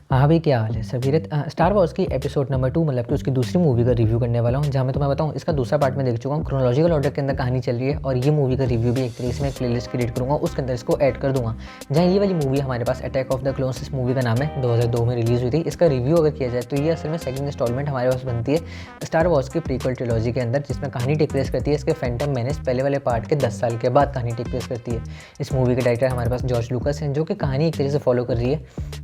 हाँ भाई, क्या हाल है सब कीरत। स्टार वॉर्स की एपिसोड नंबर 2 मतलब कि उसकी दूसरी मूवी का रिव्यू करने वाला हूँ, जहाँ मैं तुम्हें बताऊँ इसका दूसरा पार्ट में देख चुका हूँ। क्रोनोलॉजिकल ऑर्डर के अंदर कहानी चल रही है और ये मूवी का रिव्यू भी एक तरीके से मैं प्लेलिस्ट क्रिएट करूँगा, उसके अंदर इसको ऐड कर दूँगा। जहाँ ये वाली मूवी हमारे पास अटैक ऑफ द क्लोन्स इस मूवी का नाम है, 2002 में रिलीज़ हुई थी। इसका रिव्यू अगर किया जाए तो ये असल में सेकंड इंस्टॉलमेंट हमारे पास बनती है स्टार वॉर्स की प्रीक्वल ट्रिलॉजी के अंदर, जिसमें कहानी टेक प्लेस करती है इसके फैंटम मेनेस पहले वाले पार्ट के 10 साल के बाद कहानी टेक प्लेस करती है। इस मूवी के डायरेक्टर हमारे पास जॉर्ज लुकास हैं, जो कि कहानी एक तरीके से फॉलो कर रही है।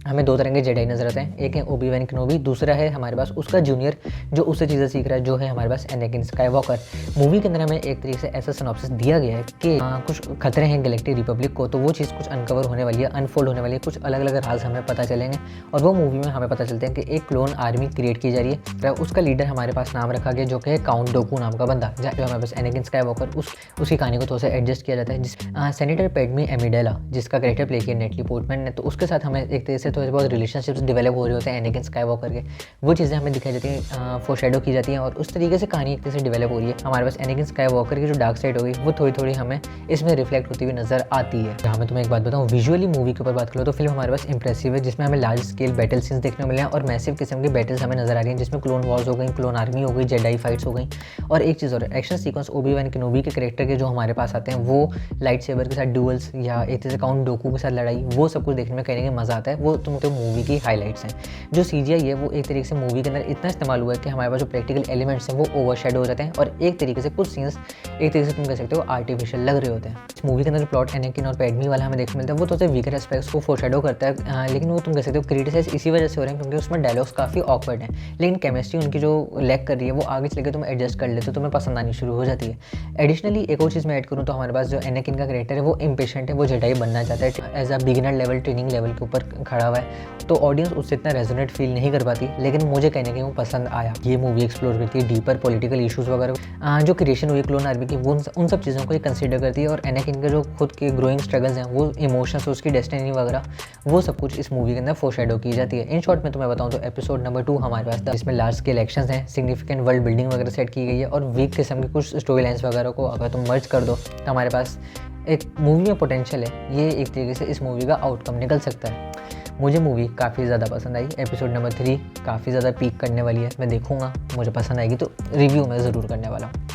हमें दो तरह के जेडाई नजर आते हैं, एक है ओबी वैन केनोबी, दूसरा है हमारे पास उसका जूनियर जो उससे चीज़ें सीख रहा है, जो है हमारे पास एनाकिन स्काईवॉकर। मूवी के अंदर हमें एक तरीके से ऐसा सिनॉप्सिस दिया गया है कि कुछ खतरे हैं गैलेक्टिक रिपब्लिक को, तो वो चीज़ कुछ अनकवर होने वाली है, अनफोल्ड होने वाली है, कुछ अलग अलग राज हमें पता चलेंगे। और वो मूवी में हमें पता चलते हैं कि एक क्लोन आर्मी क्रिएट की जा रही है, उसका लीडर हमारे पास नाम रखा गया जो कि है काउंट डोकू नाम का बंदा, जो हमारे पास एनाकिन स्काईवॉकर उसकी कहानी को थोड़ा सा एडजस्ट किया जाता है। जिस सेनेटर पेडमी एमिडेला जिसका कैरेक्टर प्ले किया नेटली पोर्टमैन ने, तो उसके साथ हमें एक तरीके से थोड़े बहुत रिलेशनशिप्स डेवलप हो रहे होते हैं एनाकिन स्काईवॉकर के। वो चीज़ें हमें दिखाई जाती हैं, फोरशैडो की जाती हैं और उस तरीके से कहानी एक तरह से डेवलप हो रही है। हमारे पास एनाकिन स्काईवॉकर की जो डार्क साइड होगी वो थोड़ी थोड़ी हमें इसमें रिफ्लेक्ट होती हुई नजर आती है। जहाँ मैं तुम्हें एक बात बताऊँ, विजुअली मूवी के ऊपर बात करो तो फिल्म हमारे पास इंप्रेसिव है, जिसमें हमें लार्ज स्केल बैटल सीन्स देखने को मिले हैं और मैसिव किस्म की बैटल्स हमें नजर आ रही हैं, जिसमें क्लोन वॉर्स हो गई, क्लोन आर्मी हो गई, जेडाई फाइट्स हो गई। और एक चीज़ और एक्शन सीक्वेंस ओबी वैन केनोबी के कैरेक्टर के जो हमारे पास आते हैं, वो लाइट सेबर के साथ डुअल्स या एक तरह से काउंट डोकू के साथ लड़ाई, वो सब कुछ देखने में कहीं मज़ा आता है। वो तुमको मूवी की हाईलाइट्स हैं। जो CGI है वो एक तरीके से मूवी के अंदर इतना इस्तेमाल हुआ है कि हमारे पास जो प्रैक्टिकल एलिमेंट्स हैं वो ओवरशैडो हो जाते हैं और एक तरीके से कुछ सीन्स एक तरीके से तुम कह सकते हो आर्टिफिशियल लग रहे होते हैं। इस मूवी के अंदर जो प्लॉट एनाकिन और पैडमी वाला हमें देखने मिलता है वो तो वीकर एस्पेक्ट्स को फोरशैडो करता है, लेकिन वो तुम कह सकते हो क्रिटिसाइज इसी वजह से हो रहे हैं क्योंकि उसमें डायलॉग्स काफ़ी ऑकवर्ड हैं, लेकिन केमिस्ट्री उनकी जो लैक कर रही है वो आगे चल के तुम एडजस्ट कर लेते हो, तुम्हें पसंद आनी शुरू हो जाती है। एडिशनली एक और चीज़ मैं ऐड करूँ तो हमारे पास जो एनाकिन का कैरेक्टर है वो इम्पेशेंट है, वो जेडाई बनना चाहता है, as a beginner level training level के ऊपर खड़ा हुआ है, तो ऑडियंस उससे इतना रेजोनेट फील नहीं कर पाती, लेकिन मुझे कहने के वो पसंद आया। ये मूवी एक्सप्लोर करती है डीपर पॉलिटिकल इश्यूज वगैरह, जो क्रिएशन हुई क्लोन आर्मी की, वो उन सब चीज़ों को ये कंसीडर करती है और एनाकिन के जो खुद के ग्रोइंग स्ट्रगल्स हैं, वो इमोशंस, उसकी डेस्टिनी वगैरह, वो सब कुछ इस मूवी के अंदर फोरशैडो की जाती है। इन शॉर्ट में तुम्हें बताऊँ तो एपिसोड नंबर 2 हमारे पास था, जिसमें लार्ज स्केल एक्शंस हैं, सिग्निफिकेंट वर्ल्ड बिल्डिंग वगैरह सेट की गई है और वीक किस्म की कुछ स्टोरी लाइन्स वगैरह को अगर तुम मर्ज कर दो तो हमारे पास एक मूवी में पोटेंशियल है। ये एक तरीके से इस मूवी का आउटकम निकल सकता है। मुझे मूवी काफ़ी ज़्यादा पसंद आई। एपिसोड नंबर 3 काफ़ी ज़्यादा पीक करने वाली है, मैं देखूंगा, मुझे पसंद आएगी तो रिव्यू मैं ज़रूर करने वाला हूँ।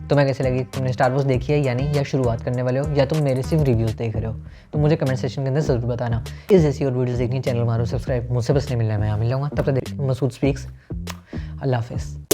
तुम्हें कैसे लगी? तुमने स्टार वॉर्स देखी है या नहीं, या शुरुआत करने वाले हो, या तुम मेरे सिर्फ रिव्यूज़ देख रहे हो? तो मुझे कमेंट सेक्शन के अंदर ज़रूर बताना। इस जैसी और वीडियोज़ देखनी चैनल मारो सब्सक्राइब। मुझसे बस नहीं मिलना है, मैं यहाँ मिल जाऊँगा। तब तक देख मसूद स्पीक्स। अल्लाह हाफिज़।